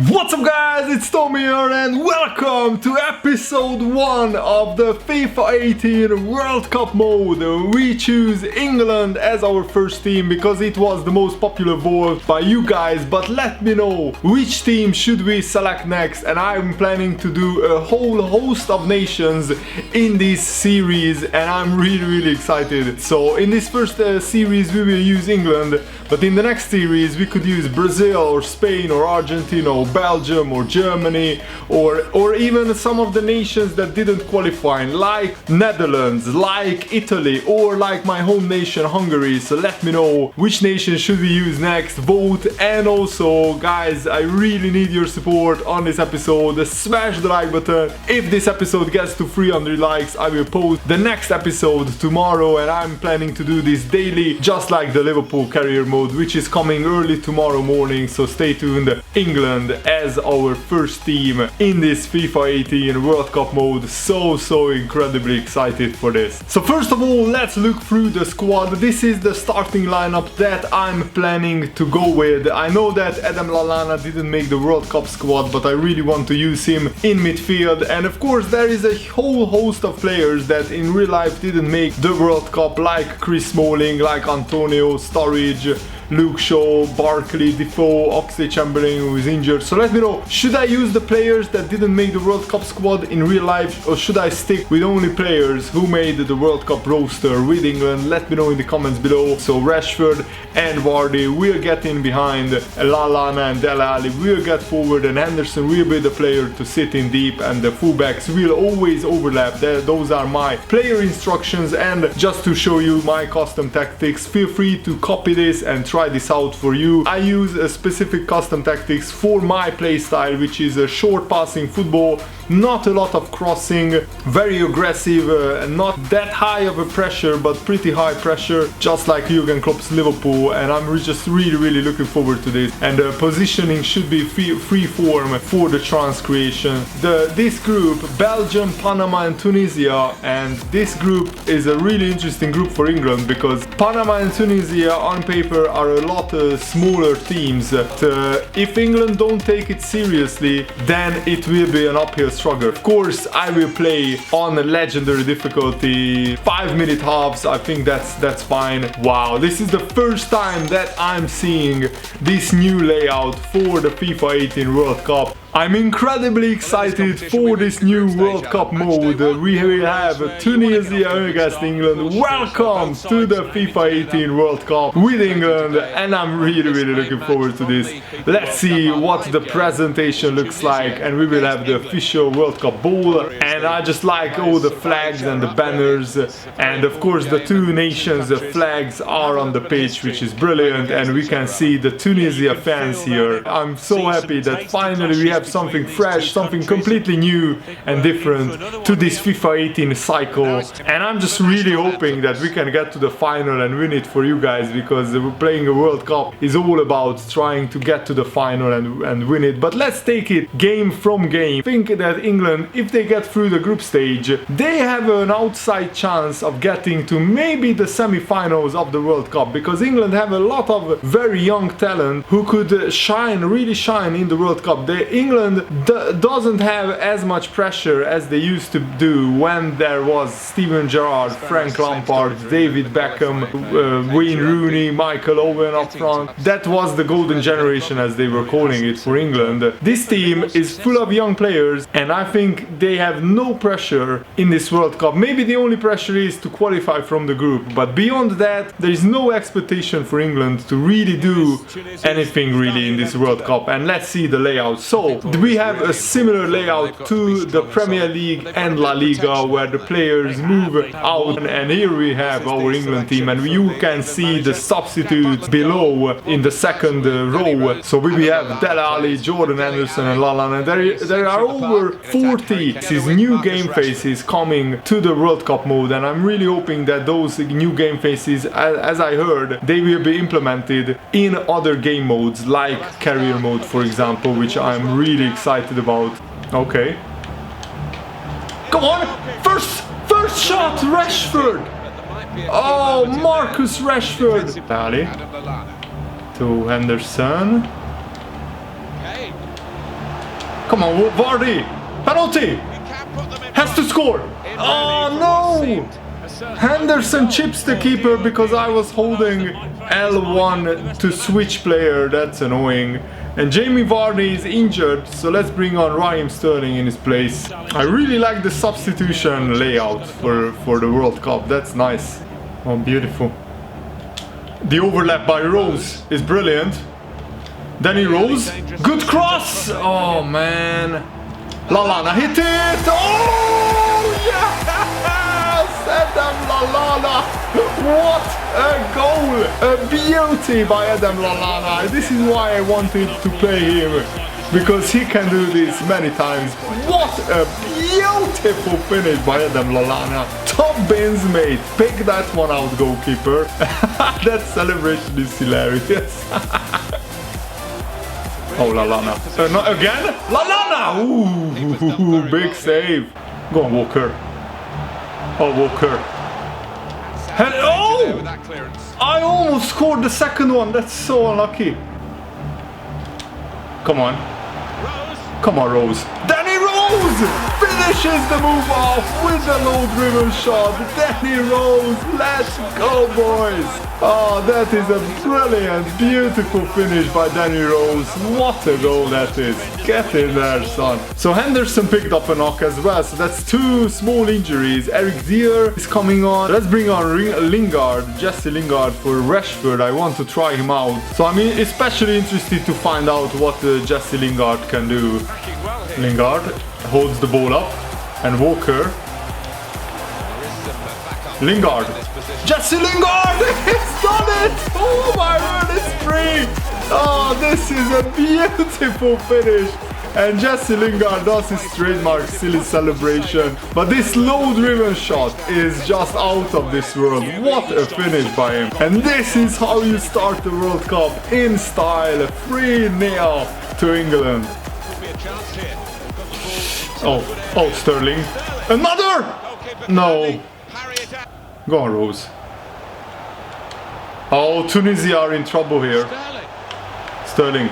What's up guys, it's Tommy here and welcome to episode 1 of the FIFA 18 World Cup mode. We choose England as our first team because it was the most popular vote by you guys, but let me know which team should we select next, and I'm planning to do a whole host of nations in this series and I'm really excited. So in this first series we will use England, but in the next series we could use Brazil or Spain or Argentina or Belgium or Germany or even some of the nations that didn't qualify, like Netherlands, like Italy, or like my home nation Hungary. So let me know which nation should we use next, vote. And also guys, I really need your support on this episode. Smash the like button. If this episode gets to 300 likes, I will post the next episode tomorrow, and I'm planning to do this daily, just like the Liverpool career mode, which is coming early tomorrow morning. So stay tuned. England as our first team in this FIFA 18 World Cup mode. So incredibly excited for this. So first of all, let's look through the squad. This is the starting lineup that I'm planning to go with. I know that Adam Lallana didn't make the World Cup squad, but I really want to use him in midfield. And of course there is a whole host of players that in real life didn't make the World Cup, like Chris Smalling, like Antonio, Sturridge, Luke Shaw, Barkley, Defoe, Oxlade-Chamberlain, who is injured. So let me know, should I use the players that didn't make the World Cup squad in real life, or should I stick with only players who made the World Cup roster with England? Let me know in the comments below. So Rashford and Vardy will get in behind, Lallana and Dele Alli will get forward, and Henderson will be the player to sit in deep, and the fullbacks will always overlap. Those are my player instructions, and just to show you my custom tactics, feel free to copy this and try this out for you. I use a specific custom tactics for my playstyle, which is a short passing football, not a lot of crossing, very aggressive, not that high of a pressure, but pretty high pressure, just like Jurgen Klopp's Liverpool. And I'm just really looking forward to this. And the positioning should be free form for the chance creation. This group, Belgium, Panama and Tunisia, and this group is a really interesting group for England because Panama and Tunisia on paper are a lot smaller teams. If England don't take it seriously, then it will be an uphill struggle. Of course, I will play on a legendary difficulty, 5-minute halves. I think that's fine. Wow, this is the first time that I'm seeing this new layout for the FIFA 18 World Cup. I'm incredibly excited for this new World Cup mode. We will have Tunisia against England. Welcome to the FIFA 18 World Cup with England, and I'm really looking forward to this. Let's see what the presentation looks like, and we will have the official World Cup ball. And I just like all the flags and the banners, and of course the two nations' flags are on the pitch, which is brilliant, and we can see the Tunisia fans here. I'm so happy that finally we have something fresh, something completely new and different to this FIFA 18 cycle. And I'm just really hoping that we can get to the final and win it for you guys, because playing a World Cup is all about trying to get to the final and win it. But let's take it game from game. I think that England, if they get through the group stage, they have an outside chance of getting to maybe the semi-finals of the World Cup, because England have a lot of very young talent who could shine, really shine in the World Cup. England doesn't have as much pressure as they used to do when there was Steven Gerrard, Frank Lampard, David Beckham, Wayne Rooney, Michael Owen up front. That was the golden generation, as they were calling it, for England. This team is full of young players, and I think they have no pressure in this World Cup. Maybe the only pressure is to qualify from the group, but beyond that there is no expectation for England to really do anything really in this World Cup. And let's see the layout. So we have a similar layout to the Premier League and La Liga, where the players move out, and here we have our England team, and you can see the substitutes below in the second row. So we have Dele Alli, Jordan Henderson and Lallana. There are over 40 these new game faces coming to the World Cup mode, and I'm really hoping that those new game faces, as I heard, they will be implemented in other game modes, like career mode for example, which I'm really excited about. Okay. Come on! First shot! Rashford! Oh, Marcus Rashford! Ali to Henderson. Come on, VARDY. Penalty. Has to score. Oh no! Henderson chips the keeper because I was holding L1 to switch player. That's annoying. And Jamie Vardy is injured, so let's bring on Raheem Sterling in his place. I really like the substitution layout for the World Cup. That's nice. Oh, beautiful. The overlap by Rose is brilliant. Danny Rose. Good cross! Oh, man. Lallana hit it! Oh, yes! Adam Lallana! What a goal! A beauty by Adam Lallana. This is why I wanted to play him, because he can do this many times. What a beautiful finish by Adam Lallana. Top bins, mate. Pick that one out, goalkeeper. That celebration is hilarious. Oh, Lallana. No, again? Lallana! Ooh, big save. Go on, Walker. Oh, Walker. And, oh! I almost scored the second one. That's so unlucky. Come on. Come on, Rose. Danny Rose finishes the move off with the low-driven shot. Danny Rose, let's go, boys. Oh, that is a brilliant, beautiful finish by Danny Rose. What a goal that is. Get in there, son. So Henderson picked up a knock as well. So that's two small injuries. Eric Dier is coming on. Let's bring on Lingard, Jesse Lingard for Rashford. I want to try him out. So I'm especially interested to find out what Jesse Lingard can do. Lingard holds the ball up. And Walker. Lingard. Jesse Lingard! He's done it! Oh my word, it's free! Oh, this is a beautiful finish. And Jesse Lingard does his trademark silly celebration. But this low-driven shot is just out of this world. What a finish by him. And this is how you start the World Cup in style. 3-0 to England. Oh, Sterling. Another! No. Go on, Rose. Oh, Tunisia are in trouble here. Sterling.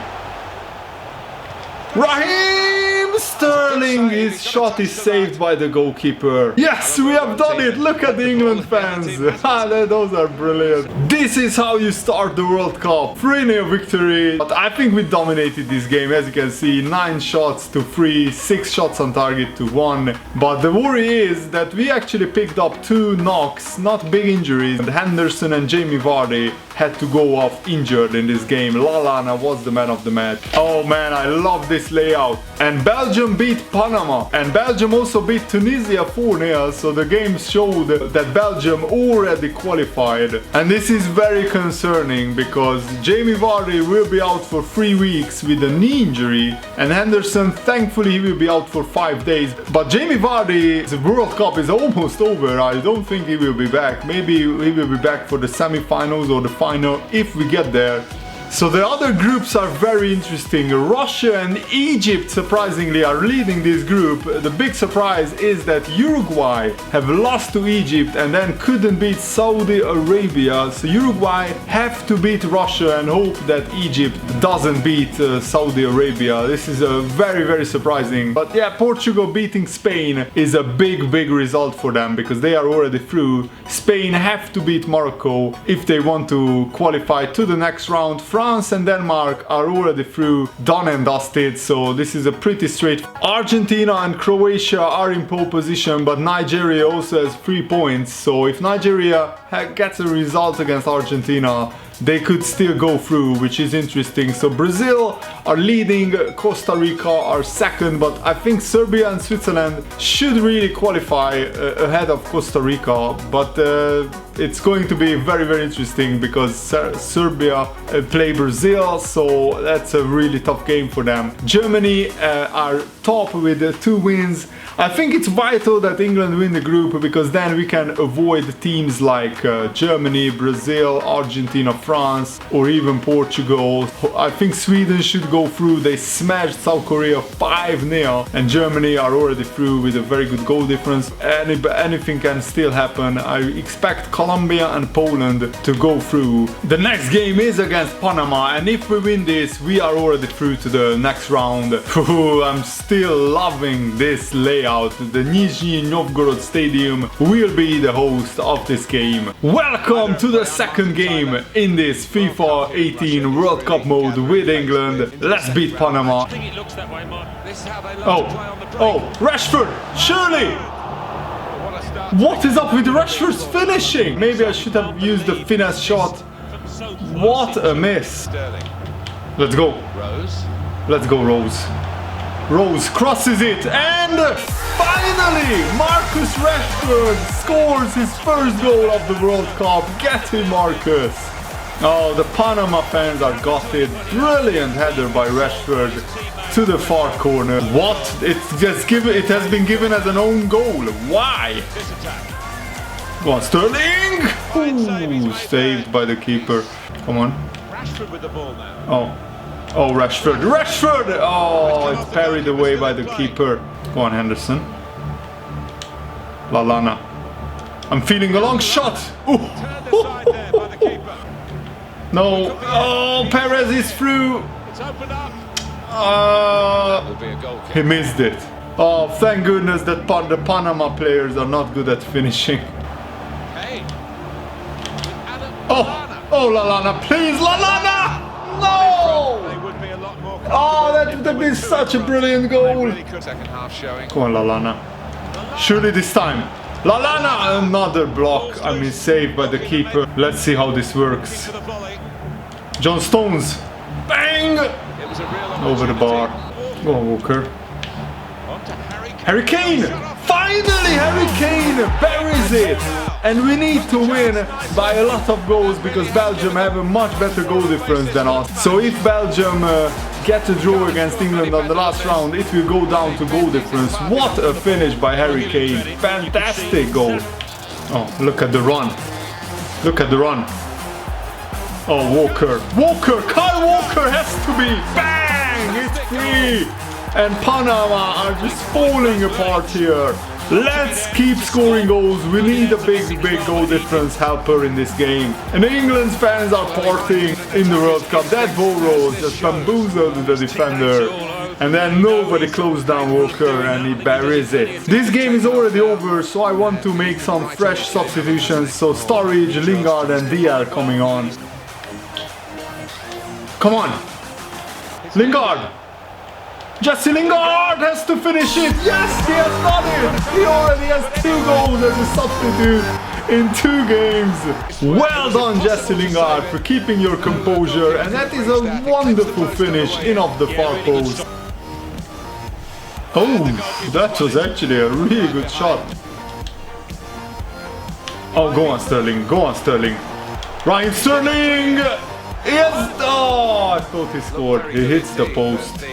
Raheem Sterling! His shot is saved by the goalkeeper. Yes, we have done it! Look at the England fans! Those are brilliant. This is how you start the World Cup. 3-0 victory. But I think we dominated this game. As you can see, 9 shots to 3, 6 shots on target to 1. But the worry is that we actually picked up 2 knocks, not big injuries. And Henderson and Jamie Vardy had to go off injured in this game. Lallana was the man of the match. Oh man, I love this layout. And Belgium beat Panama. And Belgium also beat Tunisia 4-0. So the game showed that Belgium already qualified. And this is very concerning because Jamie Vardy will be out for 3 weeks with a knee injury. And Henderson, thankfully, he will be out for 5 days. But Jamie Vardy's World Cup is almost over. I don't think he will be back. Maybe he will be back for the semi-finals or the final if we get there. So the other groups are very interesting. Russia and Egypt, surprisingly, are leading this group. The big surprise is that Uruguay have lost to Egypt and then couldn't beat Saudi Arabia. So Uruguay have to beat Russia and hope that Egypt doesn't beat Saudi Arabia. This is a very surprising. But yeah, Portugal beating Spain is a big result for them because they are already through. Spain have to beat Morocco if they want to qualify to the next round. France and Denmark are already through, done and dusted, so this is a pretty straight. Argentina and Croatia are in pole position, but Nigeria also has 3 points, so if Nigeria gets a result against Argentina, they could still go through, which is interesting. So Brazil are leading, Costa Rica are second, but I think Serbia and Switzerland should really qualify ahead of Costa Rica. But it's going to be very interesting because Serbia play Brazil, so that's a really tough game for them. Germany are top with 2 wins. I think it's vital that England win the group because then we can avoid teams like Germany, Brazil, Argentina, France, or even Portugal. I think Sweden should go through. They smashed South Korea 5-0 and Germany are already through with a very good goal difference. Anything can still happen. I expect Colombia and Poland to go through. The next game is against Panama, and if we win this, we are already through to the next round. I'm still loving this layout. The Nizhny Novgorod Stadium will be the host of this game. Welcome to the second game in this FIFA 18 World Cup mode with England. Let's beat Panama. Oh, Rashford, surely! What is up with Rashford's finishing? Maybe I should have used the finesse shot. What a miss. Let's go. Let's go, Rose. Rose crosses it, and finally Marcus Rashford scores his first goal of the World Cup. Get him, Marcus. Oh, the Panama fans are gutted. Brilliant header by Rashford to the far corner. What? It has been given as an own goal. Why? Go on, Sterling! Ooh, saved by the keeper. Come on. Oh, Rashford. Rashford! Oh, it's parried away by the keeper. Go on, Henderson. Lallana. I'm feeling a long shot. Ooh. No. Oh, Perez is through. He missed it. Oh, thank goodness that the Panama players are not good at finishing. Oh, Lallana, please, Lallana! No! Oh, that would have been such a brilliant goal. Come on, Lallana. Surely this time. Lallana, another block. I mean, saved by the keeper. Let's see how this works. John Stones. Bang! Over the bar. Go on, Walker. Harry Kane! Finally, Harry Kane buries it! And we need to win by a lot of goals because Belgium have a much better goal difference than us. So if Belgium get a draw against England on the last round, it will go down to goal difference. What a finish by Harry Kane. Fantastic goal. Oh, look at the run. Look at the run. Oh, Walker. Walker! Kyle Walker has to be! Bang! It's free! And Panama are just falling apart here. Let's keep scoring goals. We need a big goal difference helper in this game. And England's fans are partying in the World Cup. That Voro just bamboozled the defender. And then nobody closed down Walker and he buries it. This game is already over, so I want to make some fresh substitutions. So Sturridge, Lingard and DL coming on. Come on. Lingard. Jesse Lingard has to finish it. Yes, he has done it. He already has 2 goals as a substitute in 2 games. Well done, Jesse Lingard, for keeping your composure. And that is a wonderful finish in off the far post. Oh, that was actually a really good shot. Oh, go on, Sterling. Go on, Sterling. Ryan Sterling! Yes! Oh, I thought he scored. He hits the post.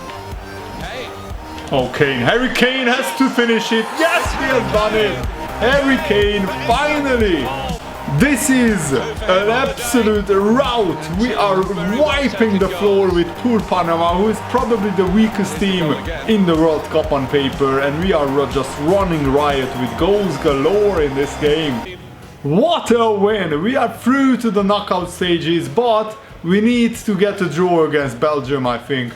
Oh, Kane. Harry Kane has to finish it. Yes, he has done it. Harry Kane, finally. This is an absolute rout. We are wiping the floor with poor Panama, who is probably the weakest team in the World Cup on paper. And we are just running riot with goals galore in this game. What a win. We are through to the knockout stages, but we need to get a draw against Belgium, I think.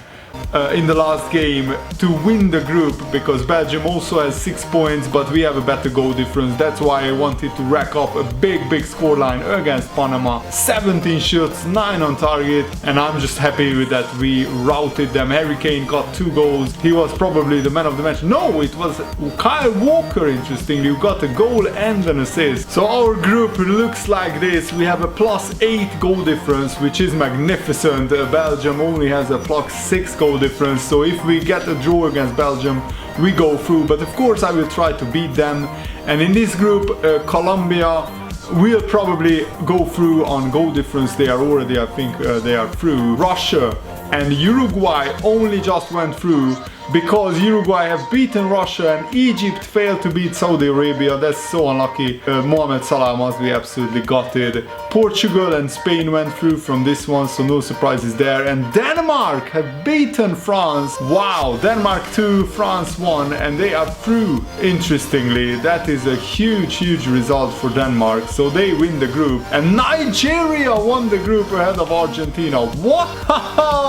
In the last game to win the group, because Belgium also has 6 points, but we have a better goal difference. That's why I wanted to rack up a big scoreline against Panama. 17 shots, 9 on target, and I'm just happy with that. We routed them. Harry Kane got 2 goals. He was probably the man of the match. No, it was Kyle Walker, interestingly, who got a goal and an assist. So our group looks like this. We have a +8 goal difference, which is magnificent. Belgium only has a +6 goal difference, so if we get a draw against Belgium, we go through. But of course I will try to beat them. And in this group, Colombia will probably go through on goal difference. They are already, I think, they are through. Russia and Uruguay only just went through, because Uruguay have beaten Russia and Egypt failed to beat Saudi Arabia. That's so unlucky. Mohamed Salah must be absolutely gutted. Portugal and Spain went through from this one, so no surprises there. And Denmark have beaten France. Wow, Denmark 2, France 1, and they are through. Interestingly, that is a huge result for Denmark, so they win the group. And Nigeria won the group ahead of Argentina. What?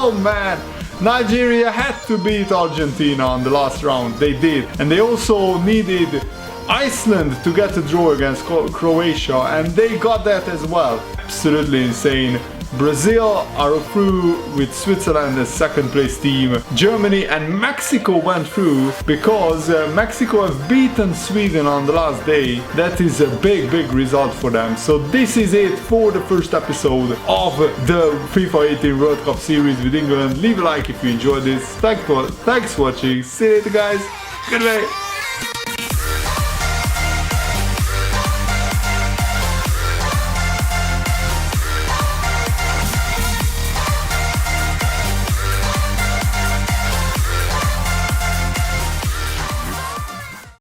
Oh man! Nigeria had to beat Argentina on the last round. They did. And they also needed Iceland to get a draw against Croatia, and they got that as well. Absolutely insane. Brazil are through with Switzerland as second place team. Germany and Mexico went through because Mexico have beaten Sweden on the last day. That is a big result for them. So this is it for the first episode of the FIFA 18 World Cup series with England. Leave a like if you enjoyed this. Thanks for watching. See you later, guys. Goodbye.